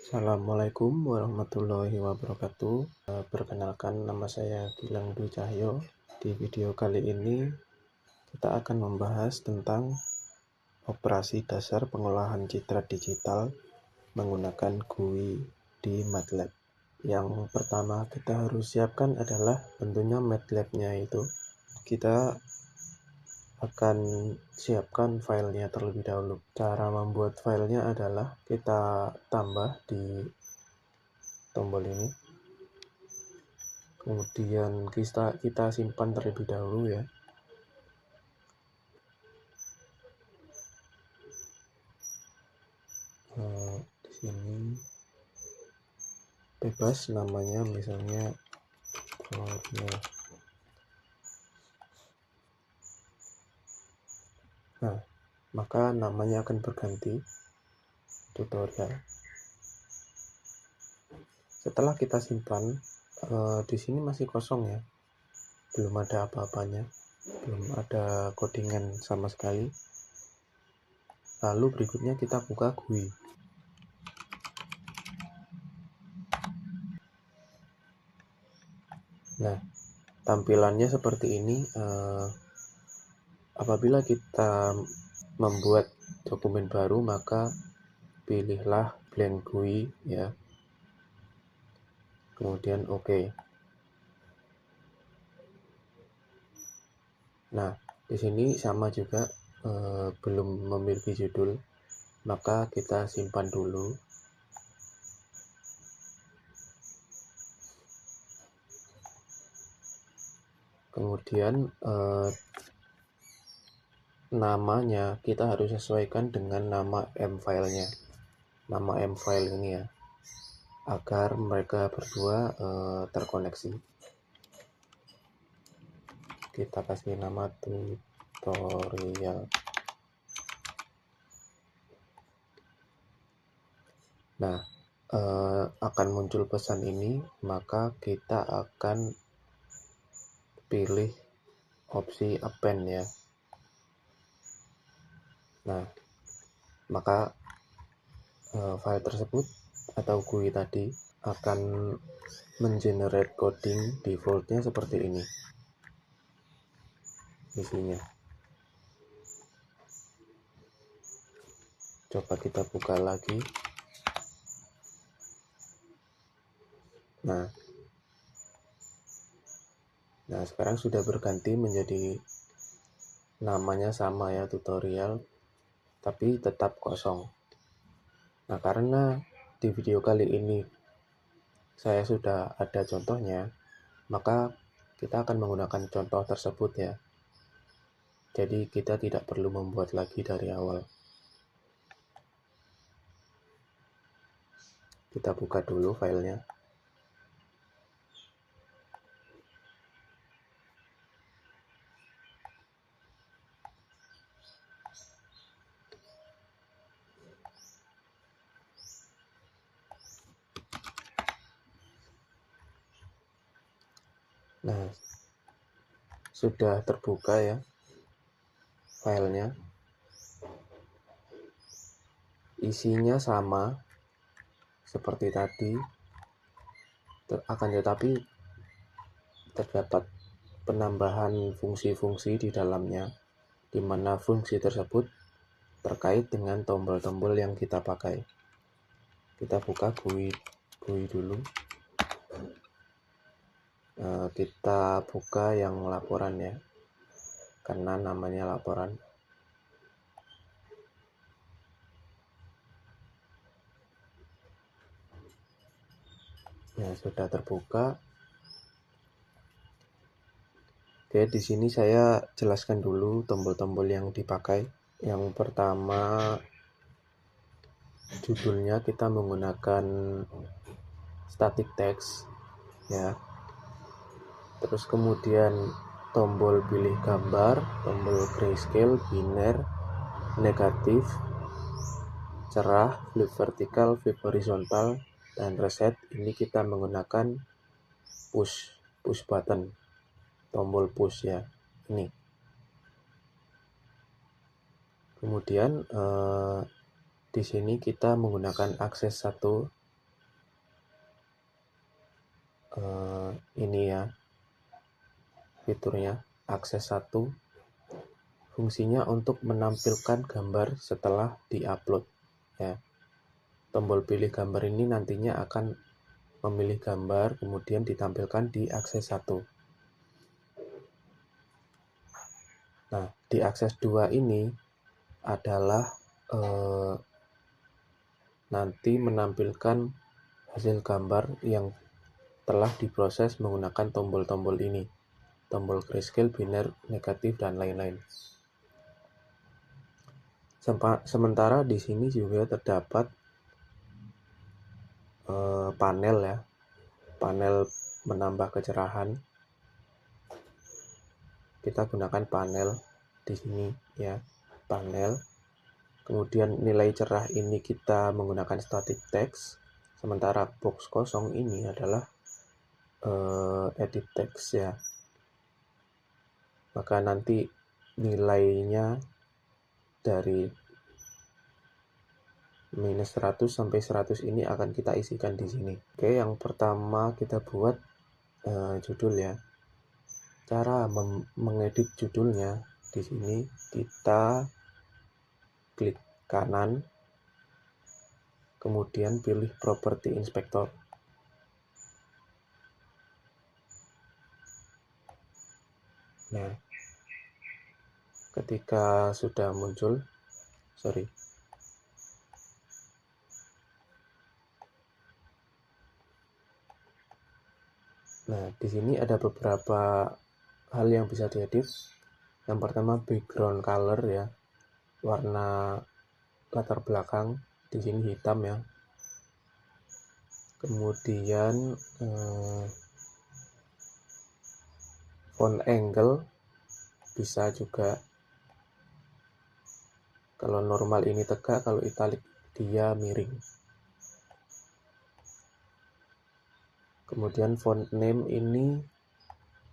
Assalamualaikum warahmatullahi wabarakatuh. Perkenalkan, nama saya Gilang Dwi Cahyo. Di video kali ini kita akan membahas tentang operasi dasar pengolahan citra digital menggunakan GUI di MATLAB. Yang pertama kita harus siapkan adalah tentunya MATLAB-nya itu. Kita akan siapkan filenya terlebih dahulu. Cara membuat filenya adalah kita tambah di tombol ini, kemudian kita simpan terlebih dahulu ya. Di sini bebas namanya, misalnya tutorial. Nah, maka namanya akan berganti tutorial. Setelah kita simpan, di sini masih kosong ya, belum ada apa-apanya, belum ada codingan sama sekali. Lalu berikutnya kita buka GUI. Nah, tampilannya seperti ini. Apabila kita membuat dokumen baru, maka pilihlah blank GUI ya. Kemudian OK. Nah, di sini sama juga, belum memiliki judul, maka kita simpan dulu. Kemudian namanya kita harus sesuaikan dengan nama M-file-nya, nama M-file ini ya, agar mereka berdua terkoneksi. Kita kasih nama tutorial. Nah, akan muncul pesan ini, maka kita akan pilih opsi append ya. Nah, maka file tersebut atau GUI tadi akan mengenerate coding defaultnya seperti ini isinya. Coba kita buka lagi. Nah, sekarang sudah berganti menjadi namanya sama ya, tutorial, tapi tetap kosong. Nah, karena di video kali ini saya sudah ada contohnya, maka kita akan menggunakan contoh tersebut ya. Jadi kita tidak perlu membuat lagi dari awal. Kita buka dulu filenya. Nah, sudah terbuka ya filenya. Isinya sama seperti tadi, akan tetapi terdapat penambahan fungsi-fungsi di dalamnya, di mana fungsi tersebut terkait dengan tombol-tombol yang kita pakai. Kita buka GUI dulu. Kita buka yang laporan ya, karena namanya laporan. Nah, sudah terbuka. Oke, di sini saya jelaskan dulu tombol-tombol yang dipakai. Yang pertama, judulnya kita menggunakan static text ya. Terus kemudian tombol pilih gambar, tombol grayscale, biner, negatif, cerah, flip vertikal, flip horizontal, dan reset. Ini kita menggunakan push button, tombol push ya, ini. Kemudian di sini kita menggunakan akses 1 ini ya fiturnya, akses 1. Fungsinya untuk menampilkan gambar setelah diupload ya. Tombol pilih gambar ini nantinya akan memilih gambar kemudian ditampilkan di akses 1. Nah, di akses 2 ini adalah nanti menampilkan hasil gambar yang telah diproses menggunakan tombol-tombol ini. Tombol grayscale, biner, negatif, dan lain-lain. Sementara di sini juga terdapat panel ya, panel menambah kecerahan. Kita gunakan panel di sini ya, panel. Kemudian nilai cerah ini kita menggunakan static text, sementara box kosong ini adalah edit text ya. Maka nanti nilainya dari minus 100 sampai 100 ini akan kita isikan di sini. Oke, yang pertama kita buat judul ya. Cara mengedit judulnya di sini kita klik kanan, kemudian pilih Property Inspector. Nah, ketika sudah muncul, Nah, di sini ada beberapa hal yang bisa diedit. Yang pertama background color ya, warna latar belakang di sini hitam ya. Kemudian font angle bisa juga. Kalau normal ini tegak, kalau italic dia miring. Kemudian font name ini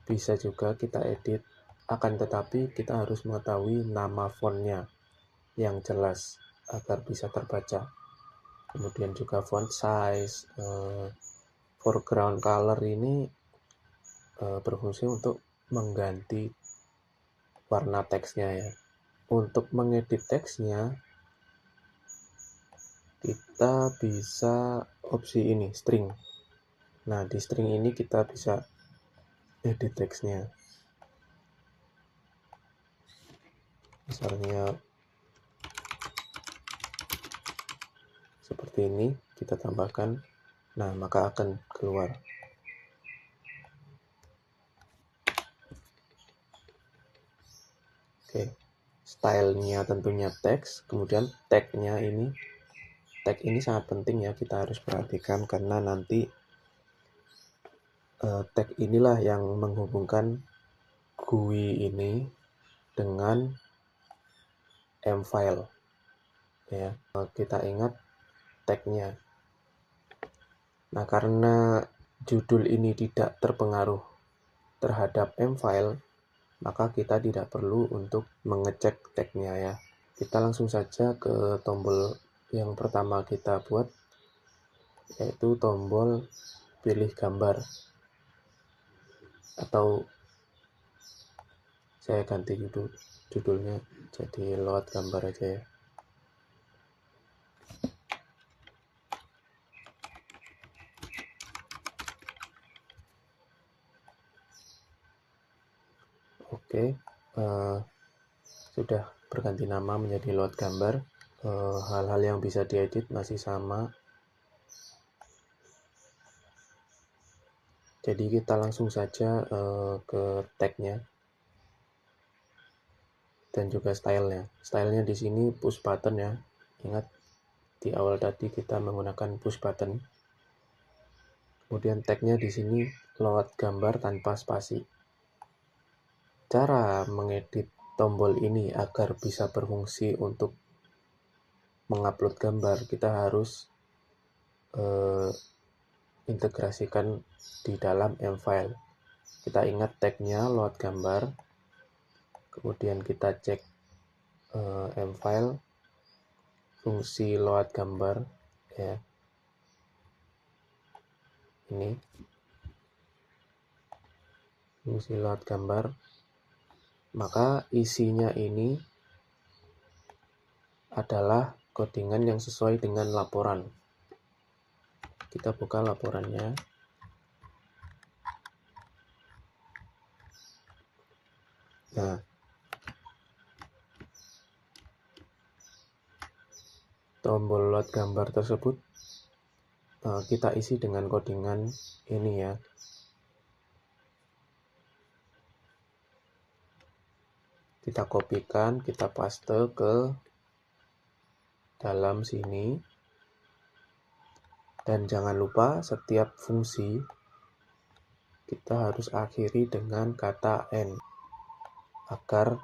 bisa juga kita edit, akan tetapi kita harus mengetahui nama fontnya yang jelas agar bisa terbaca. Kemudian juga font size, foreground color ini berfungsi untuk mengganti warna teksnya ya. Untuk mengedit teksnya kita bisa opsi ini, string. Nah, di string ini kita bisa edit teksnya. Misalnya seperti ini, kita tambahkan. Nah, maka akan keluar. Oke, stylenya tentunya teks, kemudian tag-nya ini. Tag ini sangat penting ya, kita harus perhatikan karena nanti tag inilah yang menghubungkan GUI ini dengan M-file ya. Kita ingat tag-nya. Nah, karena judul ini tidak terpengaruh terhadap M-file, maka kita tidak perlu untuk mengecek tag-nya ya. Kita langsung saja ke tombol yang pertama kita buat, yaitu tombol pilih gambar. Atau saya ganti judulnya jadi load gambar aja ya. Oke, sudah berganti nama menjadi load gambar. Hal-hal yang bisa diedit masih sama. Jadi kita langsung saja ke tag-nya dan juga stylenya. Stylenya di sini push button ya. Ingat di awal tadi kita menggunakan push button. Kemudian tag-nya di sini load gambar tanpa spasi. Cara mengedit tombol ini agar bisa berfungsi untuk mengupload gambar, kita harus integrasikan di dalam M-file. Kita ingat tag-nya load gambar, kemudian kita cek M-file, fungsi load gambar ya. Ini fungsi load gambar, maka isinya ini adalah codingan yang sesuai dengan laporan. Kita buka laporannya. Nah, tombol load gambar tersebut kita isi dengan codingan ini ya. Kita kopikan, kita paste ke dalam sini. Dan jangan lupa setiap fungsi kita harus akhiri dengan kata N agar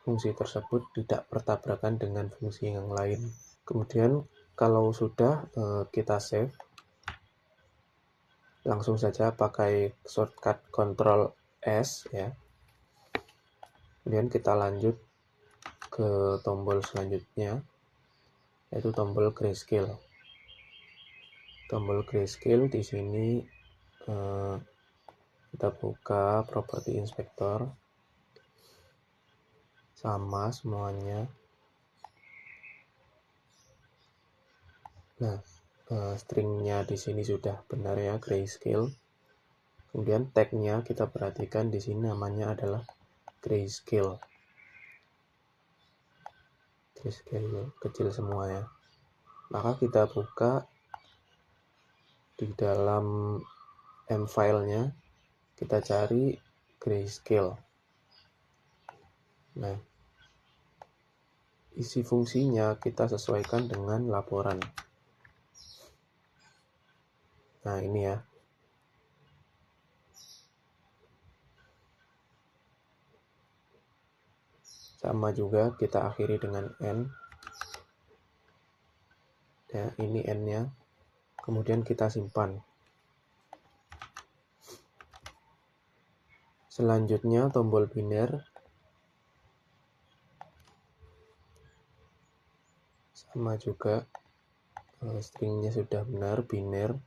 fungsi tersebut tidak bertabrakan dengan fungsi yang lain. Kemudian kalau sudah kita save, langsung saja pakai shortcut Ctrl S ya. Kemudian kita lanjut ke tombol selanjutnya, yaitu tombol grayscale. Tombol grayscale di sini kita buka property inspector, sama semuanya. Nah, stringnya di sini sudah benar ya, grayscale. Kemudian tagnya kita perhatikan di sini namanya adalah grayscale. Grayscale kecil semua ya. Maka kita buka di dalam M-file-nya, kita cari grayscale. Nah, isi fungsinya kita sesuaikan dengan laporan. Nah, ini ya. Sama juga kita akhiri dengan N. Ya, ini N-nya. Kemudian kita simpan. Selanjutnya tombol biner. Sama juga, stringnya sudah benar, biner.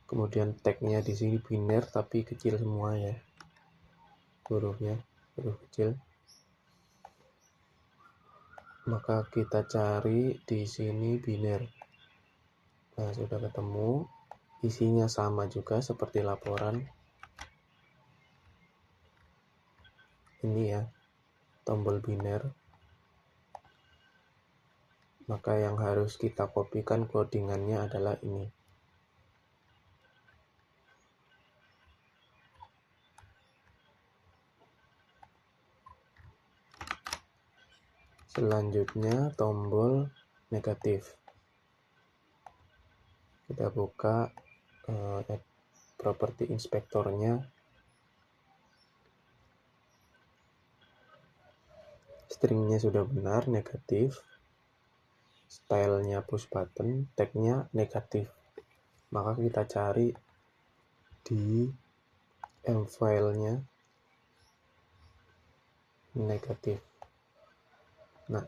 Kemudian tagnya di sini biner tapi kecil semua ya, hurufnya huruf kecil. Maka kita cari di sini biner. Nah, sudah ketemu. Isinya sama juga seperti laporan. Ini ya, tombol biner. Maka yang harus kita kopikan codingannya adalah ini. Selanjutnya tombol negatif. Kita buka property inspektornya. Stringnya sudah benar, negatif. Stylenya push button, tagnya negatif. Maka kita cari di M-file-nya negatif. Nah,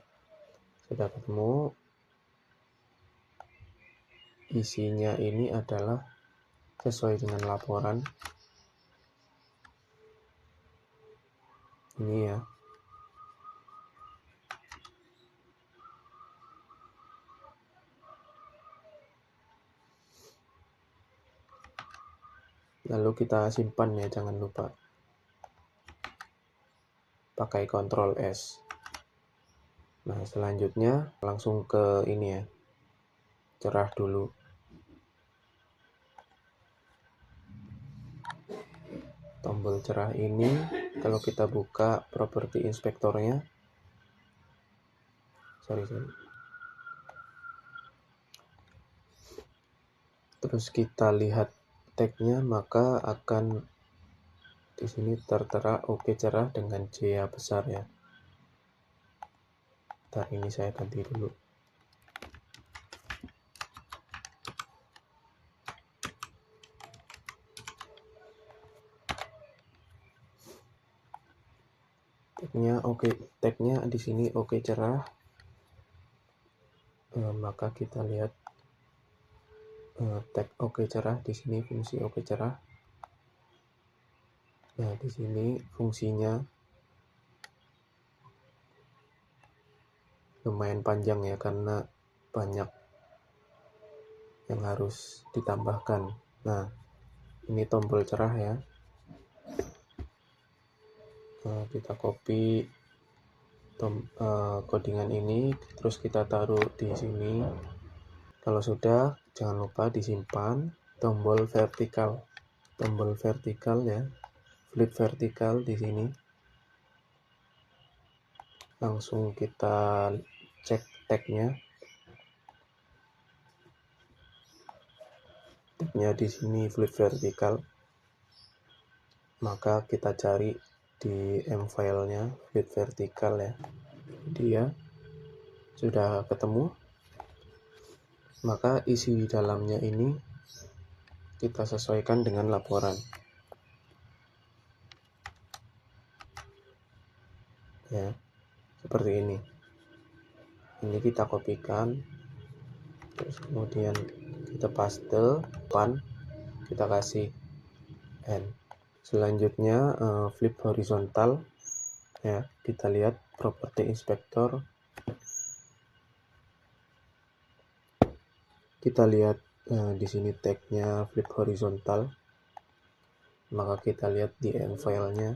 sudah ketemu. Isinya ini adalah sesuai dengan laporan. Ini ya. Lalu kita simpan ya, jangan lupa. Pakai Ctrl S. Nah, selanjutnya langsung ke ini ya. Cerah dulu. Tombol cerah ini kalau kita buka property inspektornya. Terus kita lihat tagnya, maka akan di sini tertera oke cerah dengan J besar ya. Ntar ini saya ganti dulu. Tagnya di sini oke cerah. Maka kita lihat tag oke cerah di sini, fungsi oke cerah. Nah, di sini fungsinya lumayan panjang ya, karena banyak yang harus ditambahkan. Nah, ini tombol cerah ya. Kita copy codingan ini, terus kita taruh di sini. Kalau sudah, jangan lupa disimpan tombol vertikal ya, flip vertikal di sini. Langsung kita cek tagnya. Tagnya di sini flip vertikal. Maka kita cari di M-file-nya flip vertikal ya. Dia sudah ketemu. Maka isi di dalamnya ini kita sesuaikan dengan laporan. Ya, seperti ini. Ini kita kopikan, terus kemudian kita paste, kita kasih N. Selanjutnya flip horizontal ya, kita lihat property inspector, kita lihat di sini tagnya flip horizontal, maka kita lihat di end filenya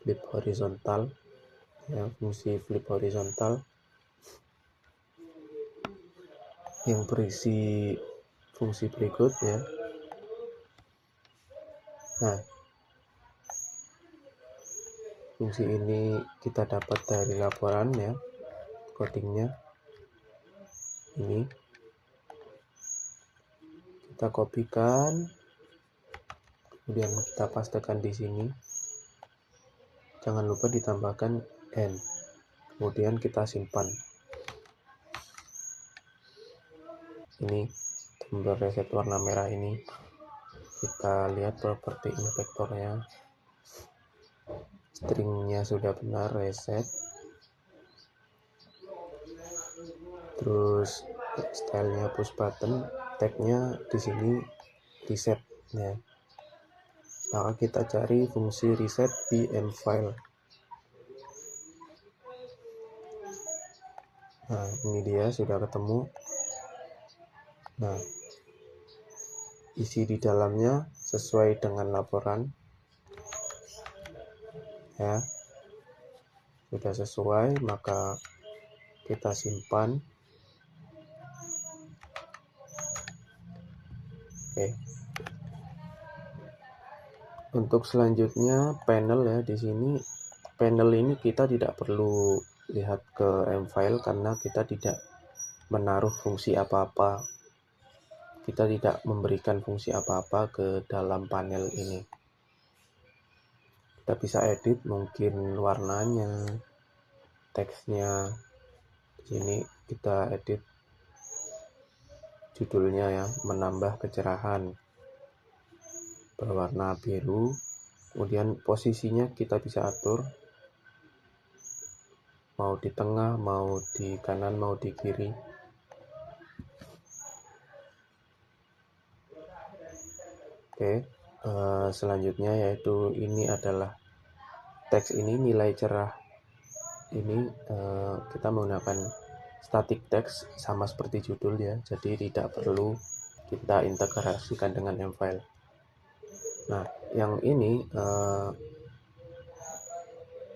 flip horizontal ya, fungsi flip horizontal yang berisi fungsi berikut ya. Nah, fungsi ini kita dapat dari laporan ya, codingnya ini kita kopikan, kemudian kita pastekan di sini. Jangan lupa ditambahkan N, kemudian kita simpan. Ini tombol reset warna merah ini, kita lihat properti inspektornya, stringnya sudah benar reset, terus stylenya push button, tagnya di sini reset ya. Maka kita cari fungsi reset di M-file. Nah, ini dia sudah ketemu. Nah, isi di dalamnya sesuai dengan laporan ya. Sudah sesuai, maka kita simpan. Oke. Untuk selanjutnya panel ya, di sini panel ini kita tidak perlu lihat ke M-file karena kita tidak menaruh fungsi apa-apa. Kita tidak memberikan fungsi apa-apa ke dalam panel ini. Kita bisa edit mungkin warnanya, teksnya. Di sini kita edit judulnya ya, menambah kecerahan berwarna biru. Kemudian posisinya kita bisa atur, mau di tengah, mau di kanan, mau di kiri. Oke, selanjutnya yaitu ini adalah teks ini, nilai cerah ini kita menggunakan static text sama seperti judul ya, jadi tidak perlu kita integrasikan dengan M-file. Nah, yang ini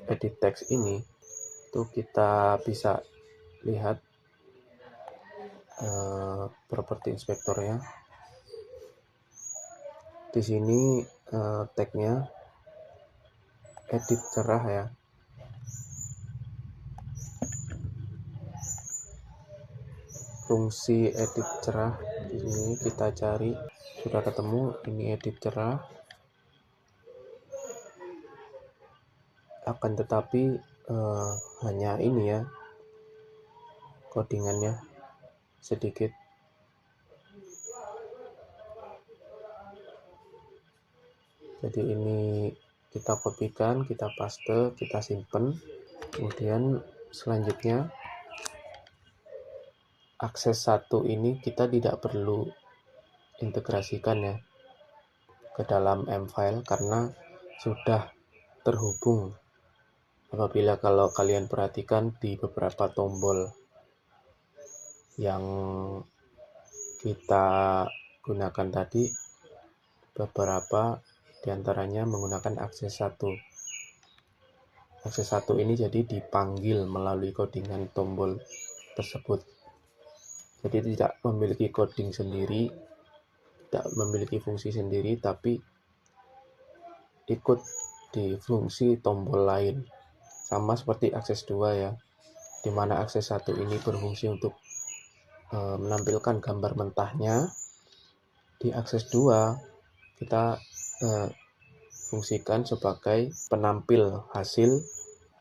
edit text ini itu kita bisa lihat properti inspektornya. Di sini tagnya edit cerah ya. Fungsi edit cerah di sini kita cari, sudah ketemu. Ini edit cerah. Akan tetapi hanya ini ya codingannya sedikit. Jadi ini kita kopikan, kita paste, kita simpen. Kemudian selanjutnya akses 1 ini kita tidak perlu integrasikan ya ke dalam M-file karena sudah terhubung. Apabila kalau kalian perhatikan di beberapa tombol yang kita gunakan tadi, beberapa diantaranya menggunakan akses 1. Akses 1 ini jadi dipanggil melalui codingan tombol tersebut. Jadi tidak memiliki coding sendiri, tidak memiliki fungsi sendiri, tapi ikut di fungsi tombol lain. Sama seperti akses 2 ya, di mana akses 1 ini berfungsi untuk menampilkan gambar mentahnya. Di akses 2 kita fungsikan sebagai penampil hasil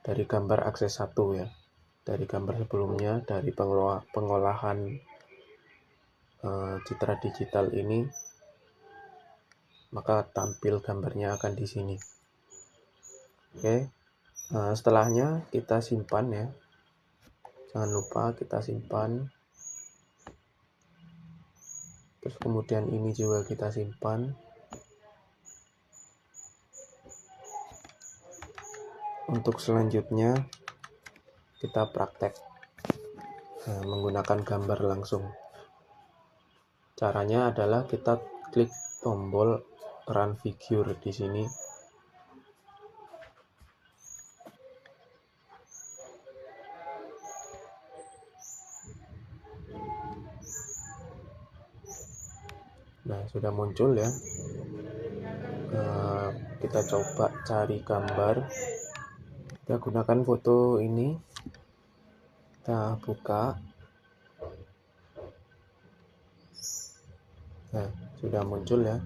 dari gambar akses 1 ya, dari gambar sebelumnya, dari pengolahan citra digital ini, maka tampil gambarnya akan di sini. Oke, setelahnya kita simpan ya, jangan lupa kita simpan. Terus kemudian ini juga kita simpan. Untuk selanjutnya kita praktek menggunakan gambar langsung. Caranya adalah kita klik tombol run figure di sini. Nah, sudah muncul ya. Kita coba cari gambar. Kita gunakan foto ini. Kita buka. Nah, sudah muncul ya.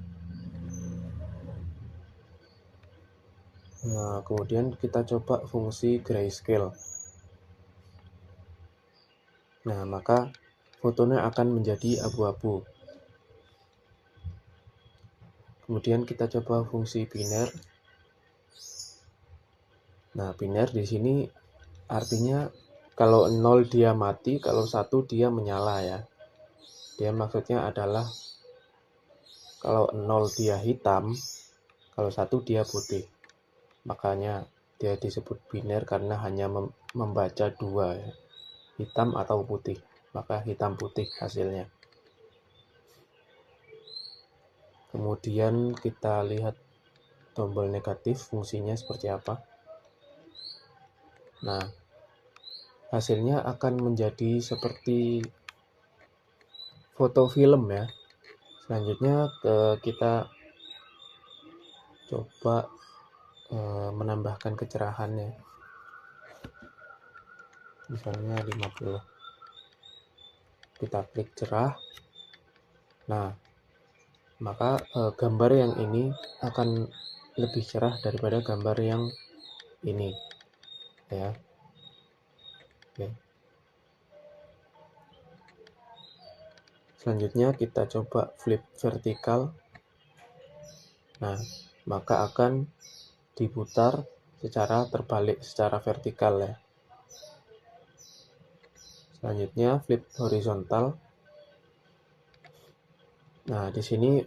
Nah, kemudian kita coba fungsi grayscale. Nah, maka fotonya akan menjadi abu-abu. Kemudian kita coba fungsi biner. Nah, biner di sini artinya kalau 0 dia mati, kalau 1 dia menyala ya. Dia maksudnya adalah kalau 0 dia hitam, kalau 1 dia putih. Makanya dia disebut biner karena hanya membaca 2 ya, hitam atau putih. Maka hitam putih hasilnya. Kemudian kita lihat tombol negatif fungsinya seperti apa. Nah, hasilnya akan menjadi seperti foto film ya. Selanjutnya kita coba menambahkan kecerahannya, misalnya 50. Kita klik cerah. Nah, maka gambar yang ini akan lebih cerah daripada gambar yang ini ya. Oke. Selanjutnya kita coba flip vertikal. Nah, maka akan diputar secara terbalik, secara vertikal ya. Selanjutnya flip horizontal. Nah, di sini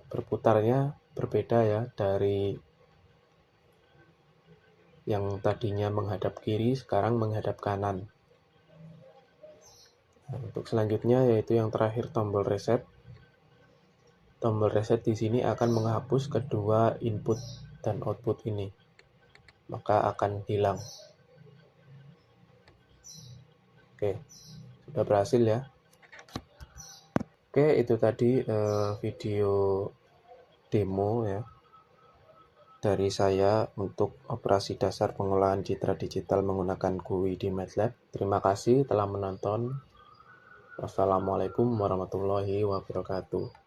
berputarnya berbeda ya, dari yang tadinya menghadap kiri sekarang menghadap kanan. Nah, untuk selanjutnya yaitu yang terakhir tombol reset. Tombol reset di sini akan menghapus kedua input dan output ini, maka akan hilang. Oke, sudah berhasil ya. Oke, itu tadi video demo ya dari saya untuk operasi dasar pengolahan citra digital menggunakan GUI di MATLAB. Terima kasih telah menonton. Wassalamualaikum warahmatullahi wabarakatuh.